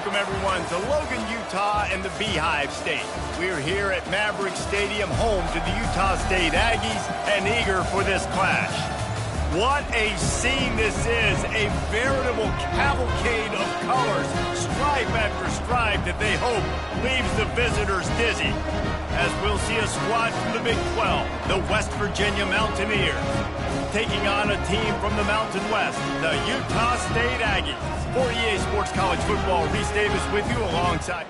welcome everyone to Logan, Utah and the Beehive State. We're here at Maverick Stadium, home to the Utah State Aggies, and eager for this clash. What a scene this is, a veritable cavalcade of colors, stripe after stripe that they hope leaves the visitors dizzy. As we'll see a squad from the Big 12, the West Virginia Mountaineers, taking on a team from the Mountain West, the Utah State Aggies. For EA Sports College Football, Reese Davis with you alongside.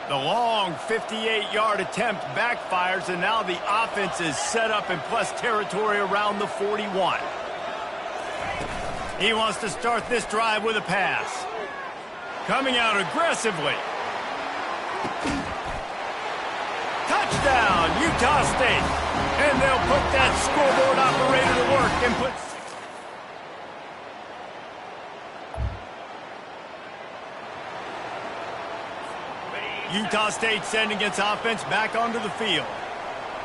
The long 58-yard attempt backfires, and now the offense is set up in plus territory around the 41. He wants to start this drive with a pass. Coming out aggressively. Touchdown, Utah State. And they'll put that scoreboard operator to work and put... Utah State sending its offense back onto the field.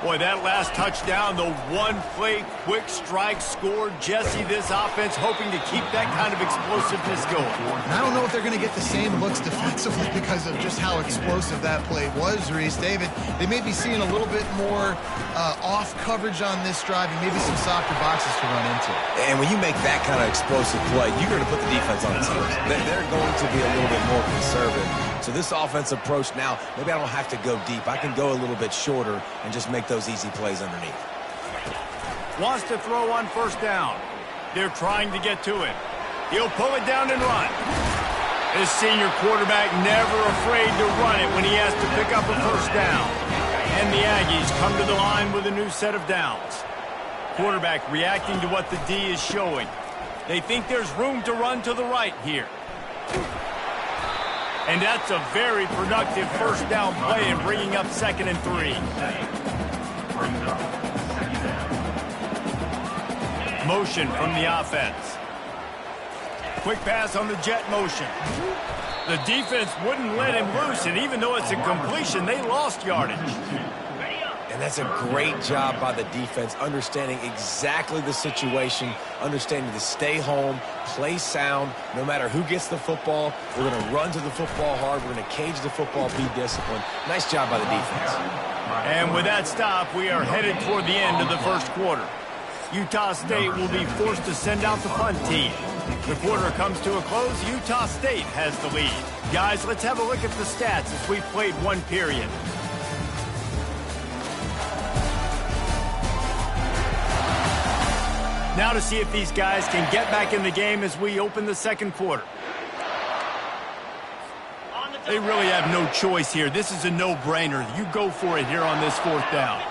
Boy, that last touchdown, the one-play quick strike scored. Jesse, this offense hoping to keep that kind of explosiveness going. And I don't know if they're going to get the same looks defensively because of just how explosive that play was, Reese. David, they may be seeing a little bit more off coverage on this drive and maybe some softer boxes to run into. And when you make that kind of explosive play, you're going to put the defense on its heels. They're going to be a little bit more conservative. So this offense approach now, maybe I don't have to go deep. I can go a little bit shorter and just make those easy plays underneath. Wants to throw on first down. They're trying to get to it. He'll pull it down and run. This senior quarterback never afraid to run it when he has to pick up a first down. And the Aggies come to the line with a new set of downs. Quarterback reacting to what the D is showing. They think there's room to run to the right here. And that's a very productive first down play and bringing up 2nd and 3. Motion from the offense. Quick pass on the jet motion. The defense wouldn't let him loose, and even though it's a completion, they lost yardage. And that's a great job by the defense, understanding exactly the situation, understanding to stay home, play sound, no matter who gets the football. We're going to run to the football hard. We're going to cage the football, be disciplined. Nice job by the defense. And with that stop, we are headed toward the end of the first quarter. Utah State will be forced to send out the punt team. The quarter comes to a close. Utah State has the lead. Guys, let's have a look at the stats as we played one period. Now to see if these guys can get back in the game as we open the second quarter. They really have no choice here. This is a no-brainer. You go for it here on this fourth down.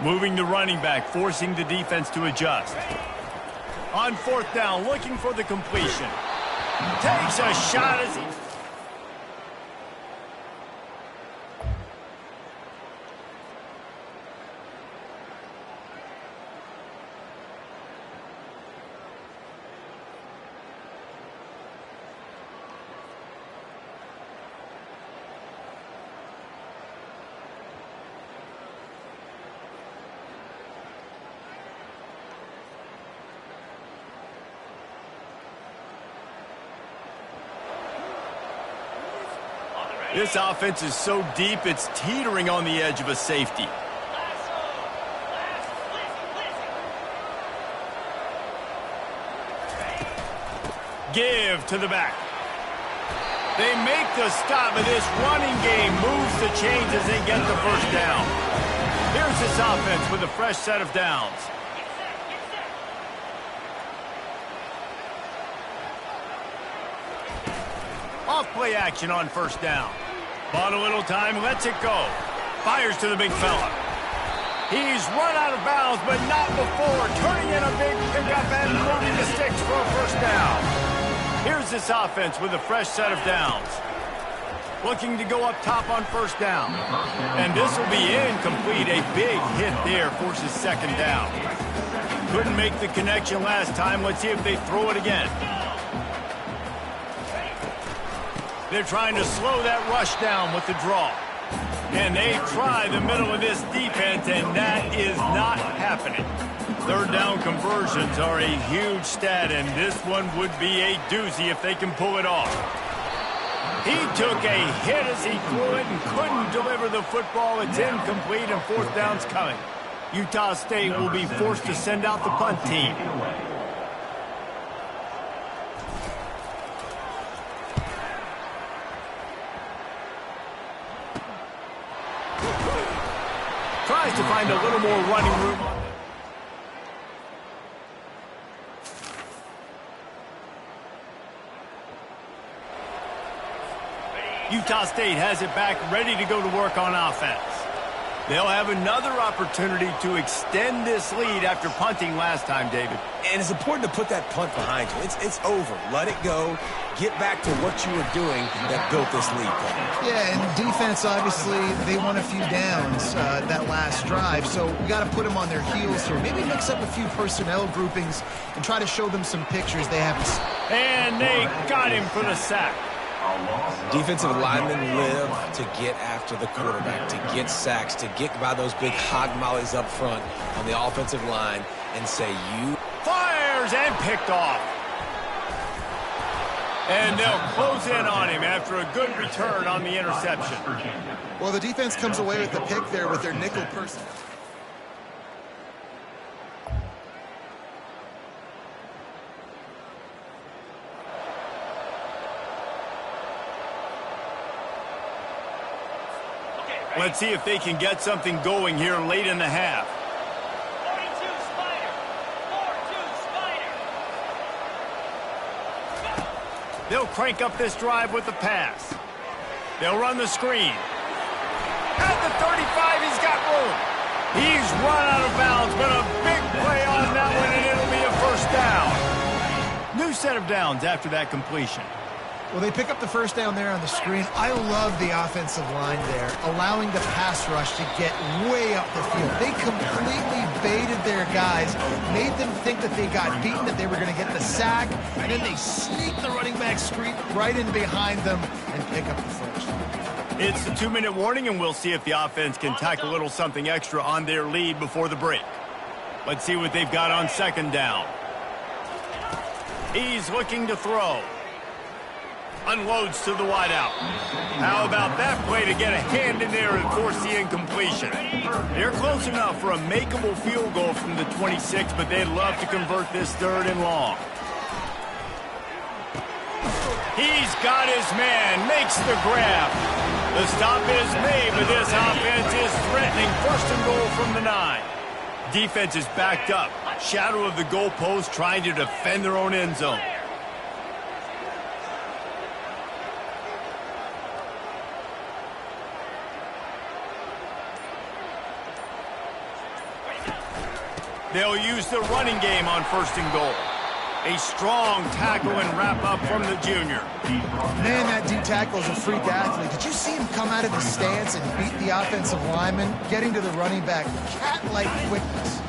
Moving the running back, forcing the defense to adjust. On fourth down, looking for the completion. Takes a shot as he... This offense is so deep, it's teetering on the edge of a safety. Give to the back. They make the stop, but this running game moves the chains as they get the first down. Here's this offense with a fresh set of downs. Off play action on first down. Bought a little time, lets it go. Fires to the big fella. He's run out of bounds, but not before. Turning in a big pickup and moving the sticks for a first down. Here's this offense with a fresh set of downs. Looking to go up top on first down. And this will be incomplete. A big hit there forces second down. Couldn't make the connection last time. Let's see if they throw it again. They're trying to slow that rush down with the draw. And they try the middle of this defense, and that is not happening. Third down conversions are a huge stat, and this one would be a doozy if they can pull it off. He took a hit as he threw it and couldn't deliver the football. It's incomplete, and fourth down's coming. Utah State will be forced to send out the punt team. Tries to find a little more running room. Utah State has it back, ready to go to work on offense. They'll have another opportunity to extend this lead after punting last time, David. And it's important to put that punt behind you. It's over. Let it go. Get back to what you were doing that built this lead, Paul. Yeah, and defense, obviously, they won a few downs that last drive, so we got to put them on their heels here. Maybe mix up a few personnel groupings and try to show them some pictures they haven't seen. And they got him for the sack. Defensive linemen live to get after the quarterback, to get sacks, to get by those big hog mollies up front on the offensive line and say, you... Fires and picked off. And they'll close in on him after a good return on the interception. Well, the defense comes away with the pick there with their nickel person. Let's see if they can get something going here late in the half. 42 Spider. 42 Spider. They'll crank up this drive with the pass. They'll run the screen. At the 35, he's got room. He's run out of bounds, but a big play on that one, and it'll be a first down. New set of downs after that completion. Well, they pick up the first down there on the screen. I love the offensive line there, allowing the pass rush to get way up the field. They completely baited their guys, made them think that they got beaten, that they were going to get the sack, and then they sneak the running back screen right in behind them and pick up the first. It's the 2-minute warning, and we'll see if the offense can tack a little something extra on their lead before the break. Let's see what they've got on second down. He's looking to throw. Unloads to the wideout. How about that play to get a hand in there and force the incompletion? They're close enough for a makeable field goal from the 26, but they'd love to convert this third and long. He's got his man, makes the grab. The stop is made, but this offense is threatening. First and goal from the 9. Defense is backed up. Shadow of the goalpost, trying to defend their own end zone. They'll use the running game on first and goal. A strong tackle and wrap up from the junior. Man, that D tackle is a freak athlete. Did you see him come out of the stance and beat the offensive lineman, getting to the running back? Cat-like quickness.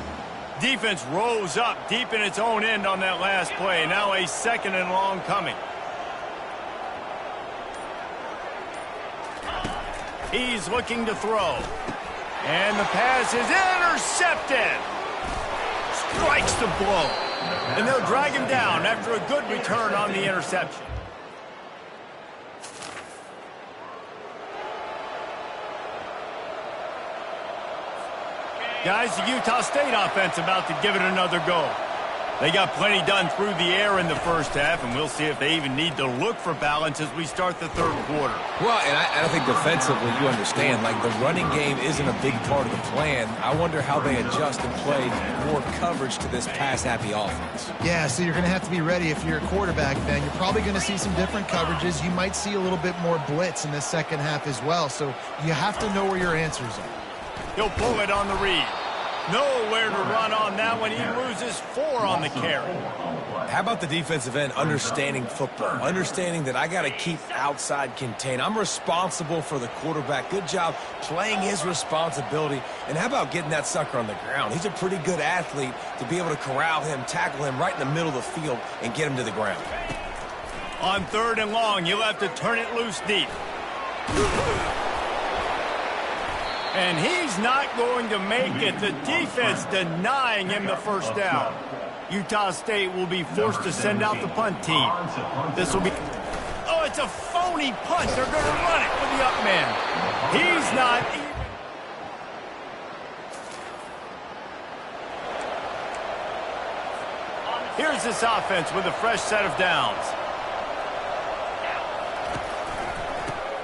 Defense rose up deep in its own end on that last play. Now a second and long coming. He's looking to throw. And the pass is intercepted. Strikes the blow. And they'll drag him down after a good return on the interception. Guys, the Utah State offense about to give it another go. They got plenty done through the air in the first half, and we'll see if they even need to look for balance as we start the third quarter. Well, and I think defensively, you understand, like the running game isn't a big part of the plan. I wonder how they adjust and play more coverage to this pass-happy offense. Yeah, so you're going to have to be ready if you're a quarterback, Ben. You're probably going to see some different coverages. You might see a little bit more blitz in the second half as well, so you have to know where your answers are. He'll pull it on the read. Nowhere to run on that one. He loses 4 on the carry. How about the defensive end understanding football, understanding that I got to keep outside contained. I'm responsible for the quarterback. Good job playing his responsibility. And how about getting that sucker on the ground? He's a pretty good athlete to be able to corral him, tackle him right in the middle of the field, and get him to the ground. On 3rd and long, you'll have to turn it loose deep. And he's not going to make it. The defense denying him the first down. Utah State will be forced to send out the punt team. This will be... Oh, it's a phony punt. They're going to run it with the up man. He's not even... Here's this offense with a fresh set of downs.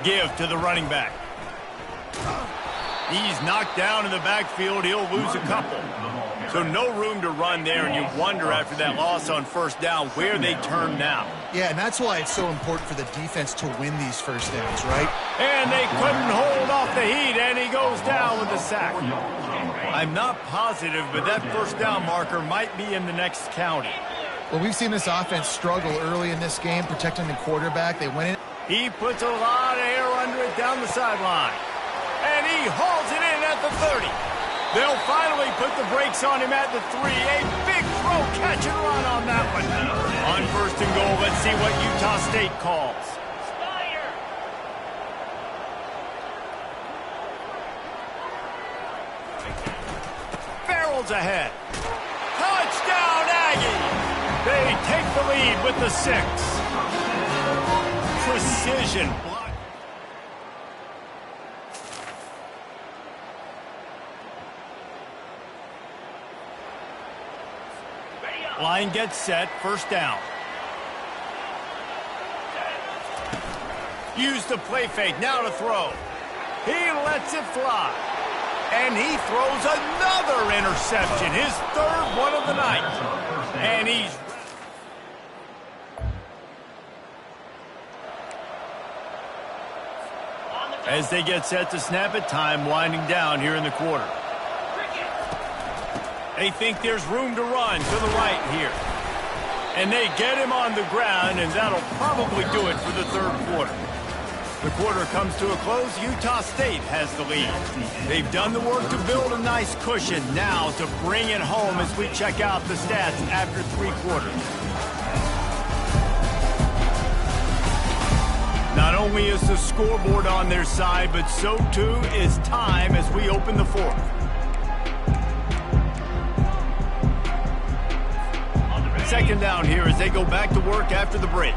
Give to the running back. He's knocked down in the backfield. He'll lose a couple. So no room to run there, and you wonder after that loss on first down where they turn now. Yeah, and that's why it's so important for the defense to win these first downs, right? And they couldn't hold off the heat, and he goes down with a sack. I'm not positive, but that first down marker might be in the next county. Well, we've seen this offense struggle early in this game, protecting the quarterback. They went in. He puts a lot of air under it down the sideline. And he hauls it in at the 30. They'll finally put the brakes on him at the 3. A big throw, catch and run on that one. On 1st and goal, let's see what Utah State calls. Farrell's ahead. Touchdown, Aggie! They take the lead with the 6. Precision. Line gets set, first down. Use the play fake, now to throw. He lets it fly. And he throws another interception, his 3rd one of the night. And he's... As they get set to snap it, time winding down here in the quarter. They think there's room to run to the right here. And they get him on the ground, and that'll probably do it for the 3rd quarter. The quarter comes to a close. Utah State has the lead. They've done the work to build a nice cushion. Now to bring it home as we check out the stats after 3 quarters. Not only is the scoreboard on their side, but so too is time as we open the 4th. Second down here as they go back to work after the break.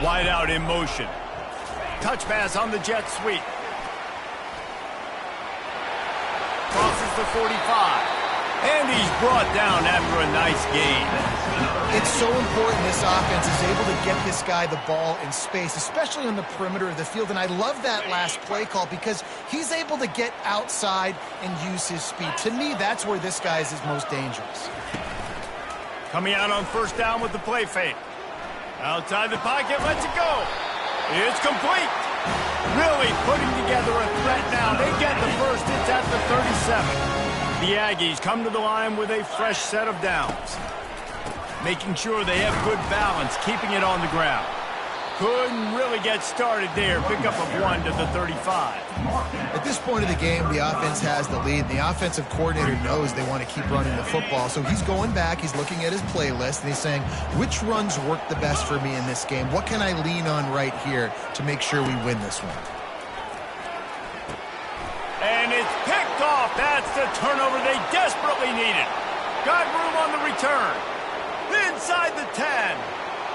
Wide out in motion. Touch pass on the jet sweep. Crosses the 45. And he's brought down after a nice gain. It's so important this offense is able to get this guy the ball in space, especially on the perimeter of the field. And I love that last play call because he's able to get outside and use his speed. To me, that's where this guy is his most dangerous. Coming out on first down with the play fake. Outside the pocket, lets it go. It's complete. Really putting together a threat now. They get the first. It's at the 37. The Aggies come to the line with a fresh set of downs. Making sure they have good balance, keeping it on the ground. Couldn't really get started there. Pick up of 1 to the 35. At this point of the game, the offense has the lead. The offensive coordinator knows they want to keep running the football. So he's going back, he's looking at his playlist, and he's saying, which runs work the best for me in this game? What can I lean on right here to make sure we win this one? And it's picked off. That's the turnover they desperately needed. Got room on the return. Inside the 10.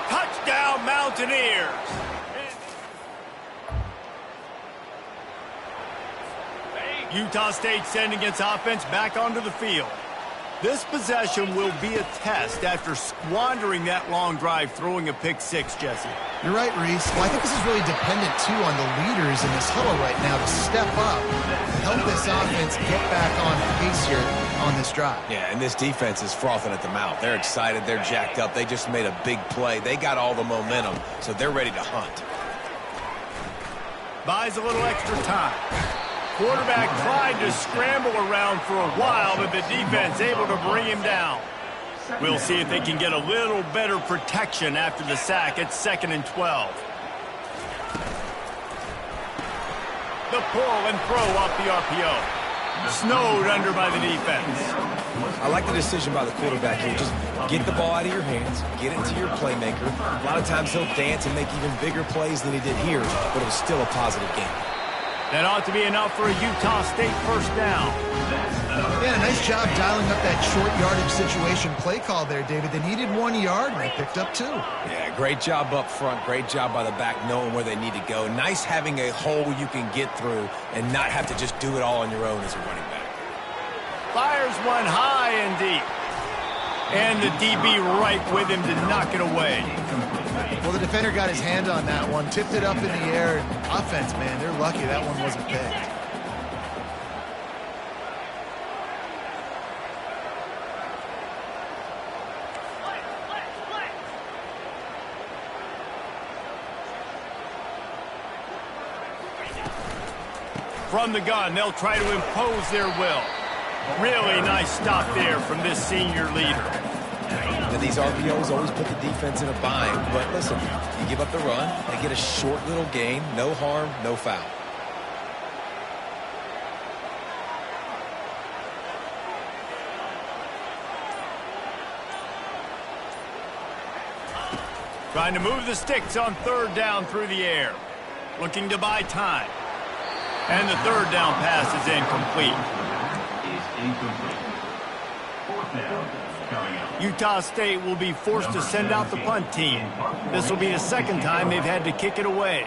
Touchdown, Mountaineers. Utah State sending its offense back onto the field. This possession will be a test after squandering that long drive, throwing a pick 6, Jesse. You're right, Reese. Well, I think this is really dependent, too, on the leaders in this huddle right now to step up and help this offense get back on pace here on this drive. Yeah, and this defense is frothing at the mouth. They're excited. They're jacked up. They just made a big play. They got all the momentum, so they're ready to hunt. Buys a little extra time. Quarterback tried to scramble around for a while, but the defense able to bring him down. We'll see if they can get a little better protection after the sack. It's 2nd and 12. The pull and throw off the RPO. snowed under by the defense. I like the decision by the quarterback here. Just get the ball out of your hands, get it to your playmaker. A lot of times he'll dance and make even bigger plays than he did here, but it was still a positive game. That ought to be enough for a Utah State first down. Yeah, nice job dialing up that short yardage situation play call there, David. They needed 1 yard, and they picked up 2. Yeah, great job up front. Great job by the back knowing where they need to go. Nice having a hole you can get through and not have to just do it all on your own as a running back. Fires one high and deep. And the DB right with him to knock it away. Well, the defender got his hand on that one, tipped it up in the air. Offense, man, they're lucky that one wasn't picked. From the gun, they'll try to impose their will. Really nice stop there from this senior leader. Now, these RPOs always put the defense in a bind, but listen, you give up the run, they get a short little gain, no harm, no foul. Trying to move the sticks on third down through the air. Looking to buy time. And the third down pass is incomplete. Utah State will be forced to send out the punt team. This will be the second time they've had to kick it away.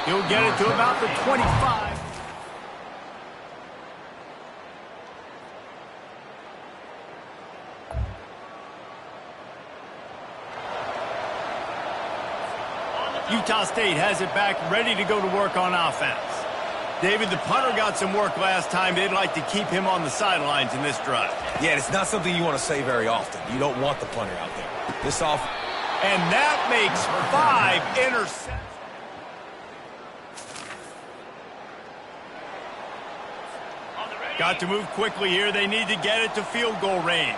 He'll get it to about the 25. Utah State has it back, ready to go to work on offense. David, the punter got some work last time. They'd like to keep him on the sidelines in this drive. Yeah, it's not something you want to say very often. You don't want the punter out there. This off. And that makes 5 interceptions. Got to move quickly here. They need to get it to field goal range.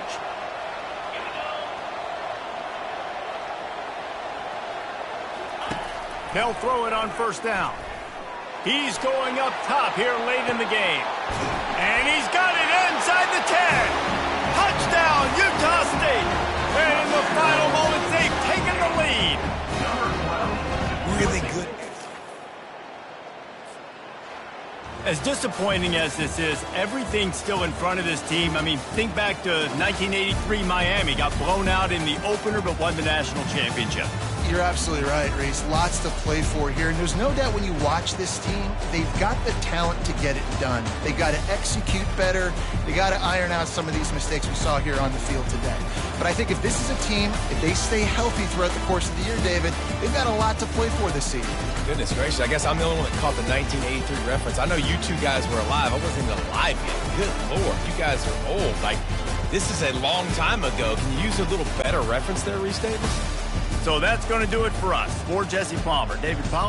They'll throw it on first down. He's going up top here late in the game. And he's got it inside the 10. Touchdown, Utah State. And in the final moments, they've taken the lead. Really good. As disappointing as this is, everything's still in front of this team. I mean, think back to 1983 Miami. Got blown out in the opener but won the national championship. You're absolutely right, Reese. Lots to play for here. And there's no doubt when you watch this team, they've got the talent to get it done. They got to execute better. They got to iron out some of these mistakes we saw here on the field today. But I think if this is a team, if they stay healthy throughout the course of the year, David, they've got a lot to play for this season. Goodness gracious, I guess I'm the only one that caught the 1983 reference. I know you two guys were alive. I wasn't even alive yet. Good Lord, you guys are old. Like, this is a long time ago. Can you use a little better reference there, Reese Davis? So that's going to do it for us. For Jesse Palmer, David Palmer.